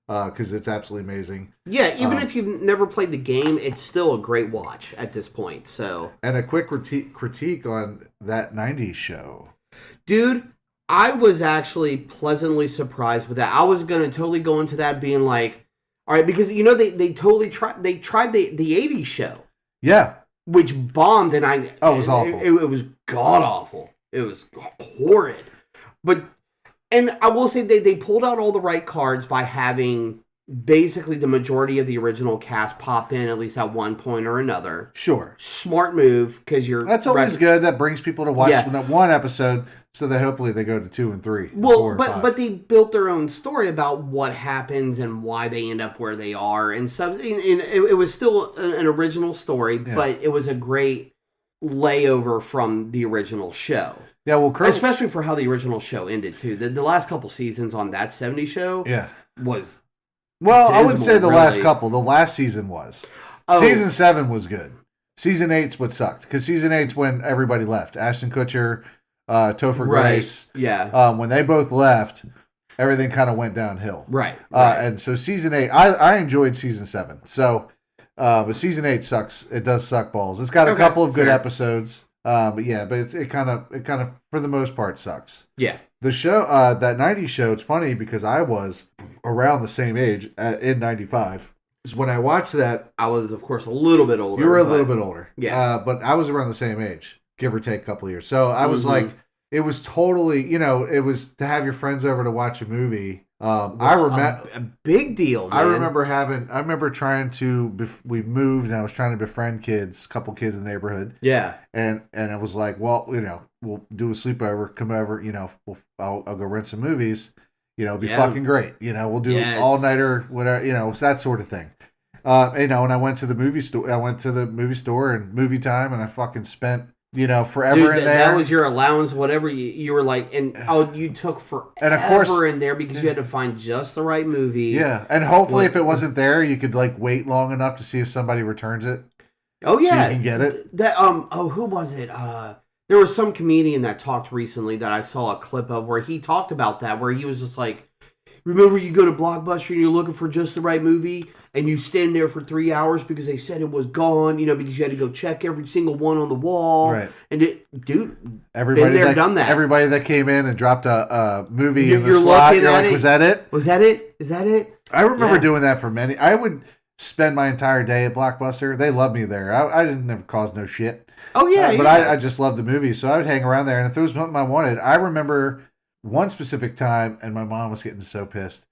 because it's absolutely amazing. Yeah, even if you've never played the game, it's still a great watch at this point. So, And a quick critique on that '90s show. dude, I was actually pleasantly surprised with that. I was gonna totally go into that being like, all right, because you know they totally tried the '80s show, Yeah. which bombed, and It was awful. It was god awful. It was horrid. But and I will say they pulled out all the right cards by having basically the majority of the original cast pop in at least at one point or another. Sure. Smart move because you're That's always good. That brings people to watch Yeah. one episode, so that hopefully they go to 2 and 3. and Well, 4 and 5. but they built their own story about what happens and why they end up where they are and stuff. And it was still an original story, Yeah. but it was a great layover from the original show. yeah, well, Especially for how the original show ended too. The last couple seasons on that '70s show yeah. was Well, I would say the dismal, last really. couple. The last season was. Oh. Season 7 was good. Season 8's what sucked because Season 8's when everybody left. Ashton Kutcher, Topher Grace. Yeah. When they both left, everything kind of went downhill. Right. And so Season 8, I enjoyed Season 7. So, but Season 8 sucks. It does suck balls. It's got a Okay, couple of good fair. episodes. But it kind of for the most part sucks. Yeah. The show, that '90s show, it's funny because I was around the same age in '95. So when I watched that, I was, of course, a little bit older. you were a but- little bit older. Yeah. But I was around the same age, give or take a couple of years. So I was Mhm. like, it was totally, it was to have your friends over to watch a movie. I was remember. a big deal, man. I remember trying to, we moved and I was trying to befriend kids, a couple kids in the neighborhood. Yeah. And it was like, well, we'll do a sleepover, come over, I'll go rent some movies, it'll be Yeah. fucking great. We'll do Yes. all nighter, whatever, that sort of thing. And I went to the movie store, and movie time, and I fucking spent, forever Dude, in there. that was your allowance, whatever you were like, and you took forever And of course- in there because you had to find just the right movie. Yeah. And hopefully What- if it wasn't there, you could like wait long enough to see if somebody returns it. Oh So yeah, you can get it. That who was it? There was some comedian that talked recently that I saw a clip of where he talked about that, where he was just like, remember you go to Blockbuster and you're looking for just the right movie and you stand there for 3 hours because they said it was gone, because you had to go check every single one on the wall. Right. And dude, Everybody been there, done that. Everybody that came in and dropped a movie in the You're slot, looking you're at like, it. was that it? was that it? Is that it? I remember Yeah. doing that for many. I would spend my entire day at Blockbuster. They loved me there. I didn't never cause no shit. Oh yeah, But yeah. I just loved the movie, so I would hang around there. And if there was something I wanted, I remember one specific time, and my mom was getting so pissed,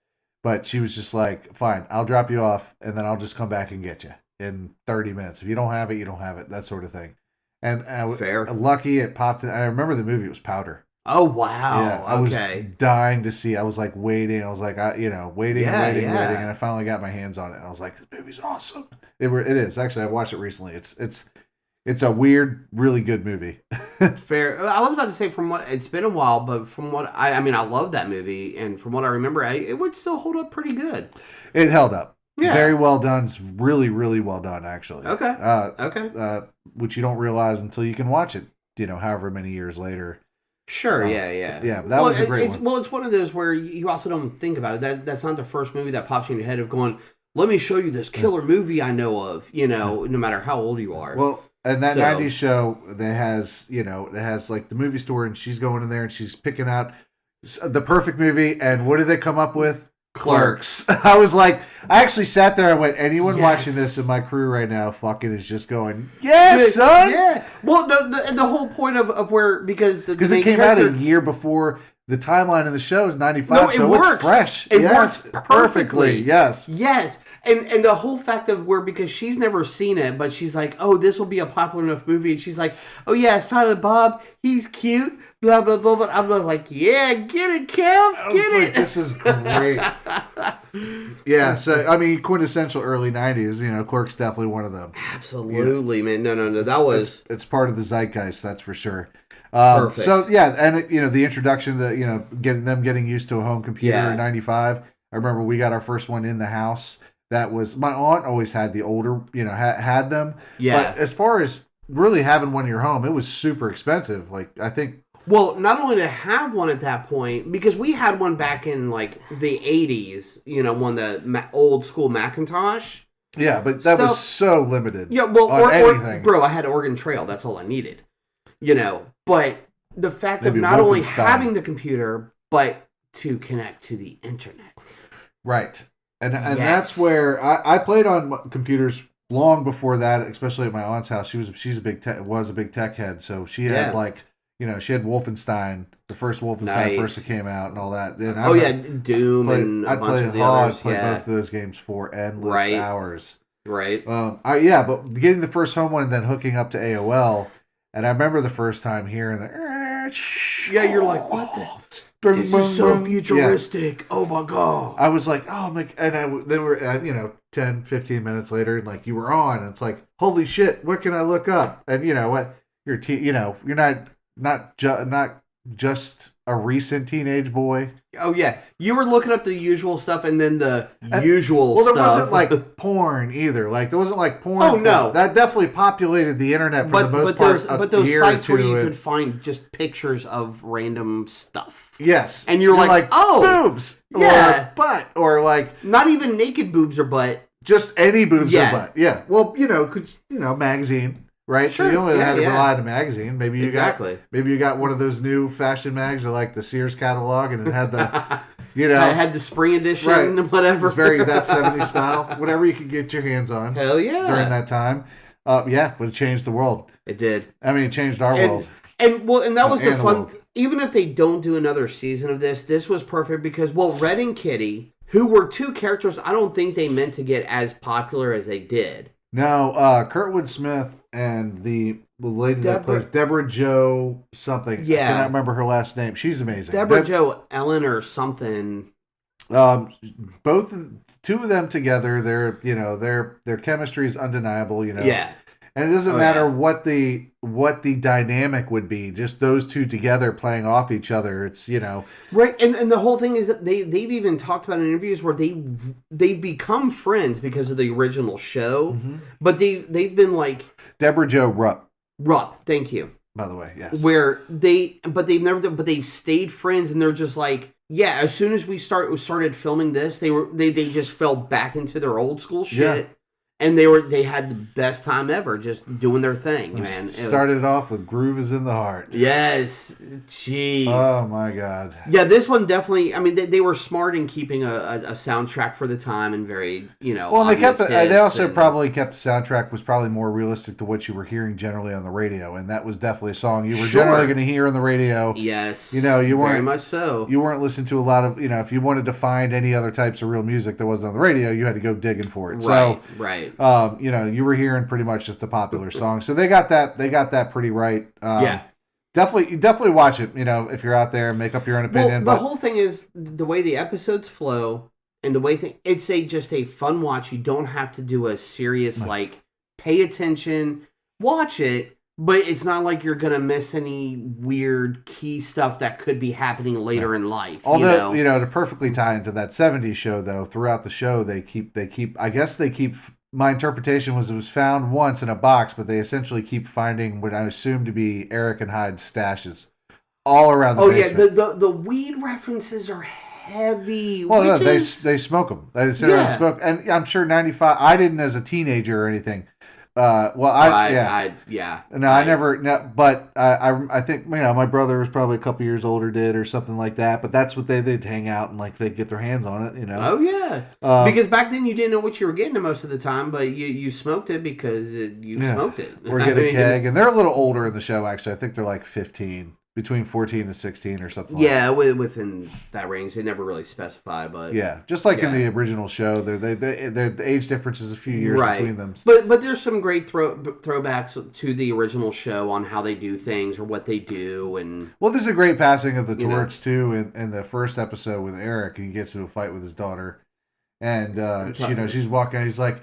but she was just like, "Fine, I'll drop you off, and then I'll just come back and get you in 30 minutes. If you don't have it, you don't have it." That sort of thing. And Fair. lucky it popped in. I remember the movie. It was Powder. Oh wow. Yeah, I was Okay. dying to see. I was like waiting. I was like, waiting, Yeah, waiting, yeah. waiting, and I finally got my hands on it. And I was like, this movie's awesome. It is actually. I watched it recently. It's a weird, really good movie. Fair. I was about to say it's been a while, but from what I love that movie, and from what I remember, it would still hold up pretty good. It held up. Yeah. Very well done. It's really, really well done, actually. Okay. Okay. Which you don't realize until you can watch it. However many years later. Sure. Yeah. Yeah, that was a great one. Well, it's one of those where you also don't think about it. That's not the first movie that pops in your head of going, let me show you this killer movie I know of. No matter how old you are. Well, and that So- 90s show that has, it has like the movie store, and she's going in there and she's picking out the perfect movie. And what did they come up with? Clerks. I was like, I actually sat there and went, anyone Yes. watching this in my crew right now fucking is just going, yes, son. Yeah. Well, the whole point of where, because the Because main it came out character- a year before the timeline of the show is 95, No, it so works. it's fresh. It Yes, works perfectly. Yes. Yes, and the whole fact of where, because she's never seen it, but she's like, oh, this will be a popular enough movie, and she's like, oh yeah, Silent Bob, he's cute, blah blah blah blah. I'm like, yeah, get it, Kev, I was get like, it. this is great. Yeah, so I mean, quintessential early '90s. Quirk's definitely one of them. Absolutely, man. No. That was it's part of the zeitgeist, that's for sure. perfect. So yeah, and the introduction to getting used to a home computer in '95. I remember we got our first one in the house. That was my aunt always had the older, had them. Yeah. But as far as really having one in your home, it was super expensive. Like I think. Well, not only to have one at that point, because we had one back in like the 80s, one the old school Macintosh. Yeah, but that was so limited. Yeah, well, on anything. Bro, I had Oregon Trail. That's all I needed. But the fact of Maybe not only Wolfenstein. having the computer, but to connect to the internet. Right. And Yes. that's where I played on computers long before that, especially at my aunt's house. She's a big tech head, so she had she had Wolfenstein, the first Wolfenstein first that came out, and all that. And Doom and a bunch of the others. I'd play both of those games for endless hours. Right. But getting the first home one and then hooking up to AOL, and I remember the first time hearing the. Yeah, you're like, what the? This is so futuristic. Yeah. Oh my god. I was like, oh my, and then we're 10, 15 minutes later, and like you were on, and it's like, holy shit, what can I look up? And what you're not just a recent teenage boy. Oh yeah, you were looking up the usual stuff, and then the usual stuff. Well, there wasn't like porn either. Like there wasn't like porn. Oh no, that definitely populated the internet for the most part. But those sites where you could find just pictures of random stuff. Yes, and you're like, oh, boobs, or butt, or like not even naked boobs or butt, just any boobs or butt. Yeah, well, magazine. Right, sure. So you only had to rely on a magazine. Maybe you exactly. got one of those new fashion mags, or like the Sears catalog, and it had the, I had the spring edition, right. Whatever. It's very that 70s style. Whatever you could get your hands on. Hell yeah! During that time, but it changed the world. It did. I mean, it changed our world. And that was the fun. Even if they don't do another season of this was perfect because Red and Kitty, who were two characters, I don't think they meant to get as popular as they did. No, Kurtwood Smith and the lady that plays Deborah Jo something. Yeah. I cannot remember her last name. She's amazing. Deborah Jo Ellen or something. Two of them together, their chemistry is undeniable, Yeah. And it doesn't matter what the dynamic would be, just those two together playing off each other. It's right, and the whole thing is that they've even talked about in interviews where they've become friends because of the original show, but they've been like Deborah Jo Rupp. Thank you. By the way, yes. Where they've stayed friends, and they're just like, yeah. As soon as we started filming this, they just fell back into their old school shit. Yeah. And they had the best time ever, just doing their thing, man. Started off with "Groove Is in the Heart." Yes, jeez. Oh my god. Yeah, this one definitely. I mean, they were smart in keeping a soundtrack for the time and very, Well, they also probably kept the soundtrack was probably more realistic to what you were hearing generally on the radio, and that was definitely a song you were generally going to hear on the radio. Yes, you weren't very much so. You weren't listening to a lot of, if you wanted to find any other types of real music that wasn't on the radio, you had to go digging for it. Right. You were hearing pretty much just the popular songs, so they got that pretty right. Definitely watch it. If you're out there, make up your own opinion. Well, the whole thing is the way the episodes flow and the way it's just a fun watch. You don't have to do a serious pay attention, watch it. But it's not like you're going to miss any weird key stuff that could be happening later in life. Although, to perfectly tie into that 70s show, though, throughout the show, they keep, my interpretation was it was found once in a box, but they essentially keep finding what I assume to be Eric and Hyde's stashes all around the basement. Yeah, the weed references are heavy. Well, they smoke them. They sit around and smoke. And I'm sure 95, I didn't as a teenager or anything. I never. No, but I think my brother was probably a couple years older, did or something like that. But that's what they'd hang out and they'd get their hands on it. Oh yeah, because back then you didn't know what you were getting most of the time, but you smoked it because you smoked it. Or get a keg, and they're a little older in the show. Actually, I think they're like 15. Between 14 and 16 or something. Yeah, within that range. They never really specify, but just like in the original show, the age difference is a few years between them. But there's some great throwbacks to the original show on how they do things or what they do, and there's a great passing of the torch too in the first episode with Eric. He gets into a fight with his daughter, and she's walking. She's like,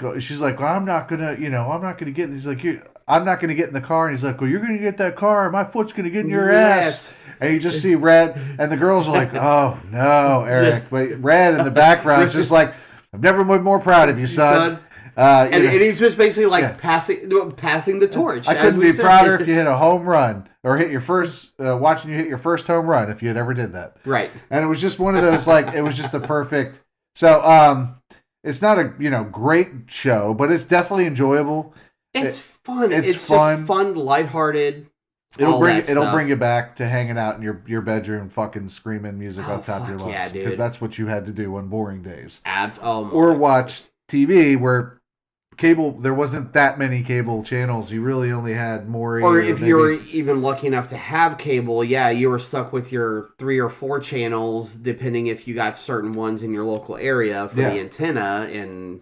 well, I'm not gonna get. He's like, I'm not gonna get in the car. And he's like, well, you're gonna get that car, and my foot's gonna get in your ass. And you just see Red, and the girls are like, oh no, Eric. But Red in the background is just like, I've never been more proud of you, son. And he's just basically like passing the torch. I couldn't be prouder if you hit a home run or hit your first, watching you hit your first home run if you had ever did that. Right. And it was just one of those, like, it was just a perfect. So, it's not a, great show, but it's definitely enjoyable. It's fun. It's fun. Just fun, lighthearted. It'll bring you back to hanging out in your bedroom, fucking screaming music on top of your lungs. Yeah, dude. Because that's what you had to do on boring days. Or watch TV where cable, there wasn't that many cable channels. You really only had Maury. Or if you were even lucky enough to have cable, you were stuck with your 3 or 4 channels, depending if you got certain ones in your local area for the antenna. And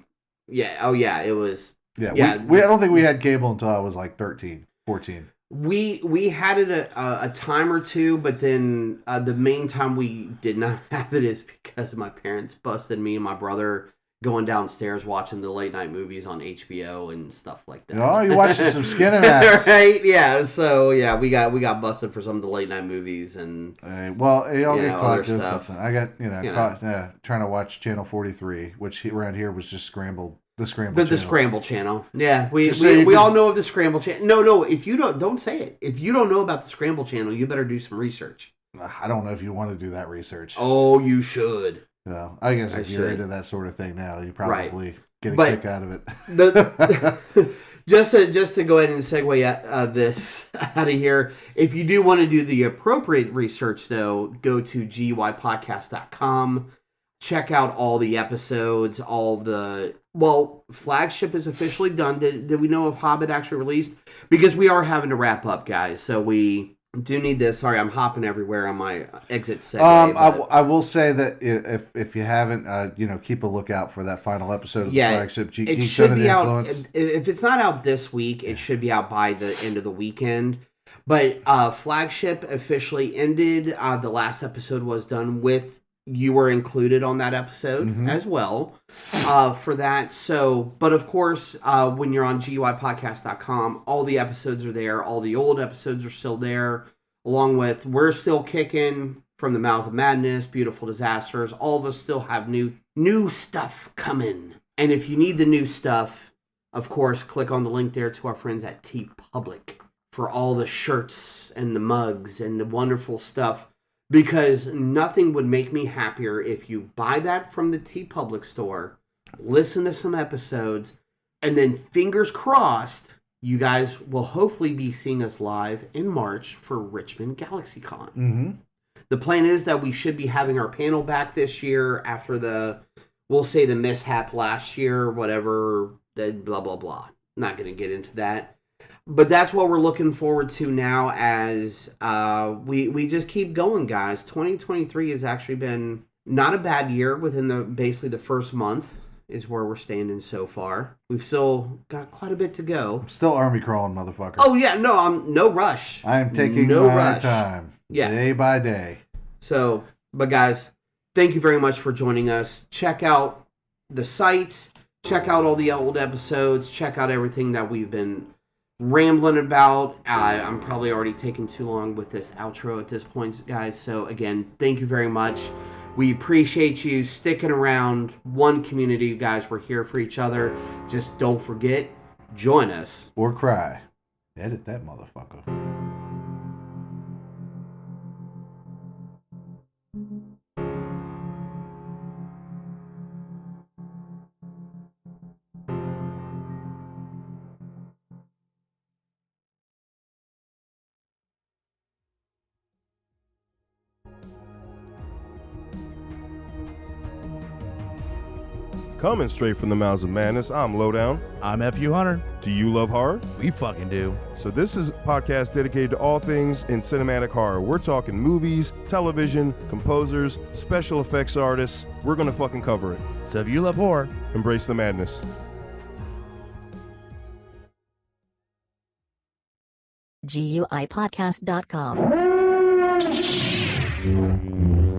it was. Yeah, I don't think we had cable until I was like 13, 14. We had it a time or two, but then the main time we did not have it is because my parents busted me and my brother going downstairs watching the late night movies on HBO and stuff like that. Oh, you watching some Skinemax. Right? Yeah. So we got busted for some of the late night movies and y'all get caught doing something. I got caught trying to watch Channel 43, which around here was just scrambled. The Scramble channel. Yeah, we all know of the Scramble channel. No, if you don't say it. If you don't know about the Scramble channel, you better do some research. I don't know if you want to do that research. Oh, you should. Well, I guess if you're into that sort of thing now, you probably get a kick out of it. Just to go ahead and segue this out of here, if you do want to do the appropriate research, though, go to guypodcast.com. Check out all the episodes, Flagship is officially done. Did we know if Hobbit actually released? Because we are having to wrap up, guys. So we do need this. Sorry, I'm hopping everywhere on my exit segue. I will say that if you haven't, keep a lookout for that final episode of the Flagship. It should be out. If it's not out this week, it should be out by the end of the weekend. But Flagship officially ended. The last episode was done with. You were included on that episode as well for that. So, but of course, when you're on GUIPodcast.com, all the episodes are there. All the old episodes are still there, along with We're Still Kicking, From the Mouths of Madness, Beautiful Disasters. All of us still have new stuff coming. And if you need the new stuff, of course, click on the link there to our friends at TeePublic for all the shirts and the mugs and the wonderful stuff. Because nothing would make me happier if you buy that from the TeePublic store, listen to some episodes, and then fingers crossed, you guys will hopefully be seeing us live in March for Richmond GalaxyCon. Mm-hmm. The plan is that we should be having our panel back this year after we'll say the mishap last year, whatever, blah, blah, blah. Not going to get into that. But that's what we're looking forward to now as we just keep going, guys. 2023 has actually been not a bad year within basically the first month is where we're standing so far. We've still got quite a bit to go. I'm still army crawling, motherfucker. Oh, yeah. No, I'm no rush. I am taking my time day by day. So, but guys, thank you very much for joining us. Check out the site. Check out all the old episodes. Check out everything that we've been rambling about. I'm probably already taking too long with this outro at this point, guys. So again, thank you very much. We appreciate you sticking around. One community, you guys. We're here for each other. Just don't forget, join us. Or cry. Edit that motherfucker. Coming straight from the mouths of madness, I'm Lowdown. I'm Ep.131. Do you love horror? We fucking do. So this is a podcast dedicated to all things in cinematic horror. We're talking movies, television, composers, special effects artists. We're gonna fucking cover it. So if you love horror, embrace the madness. GUIPodcast.com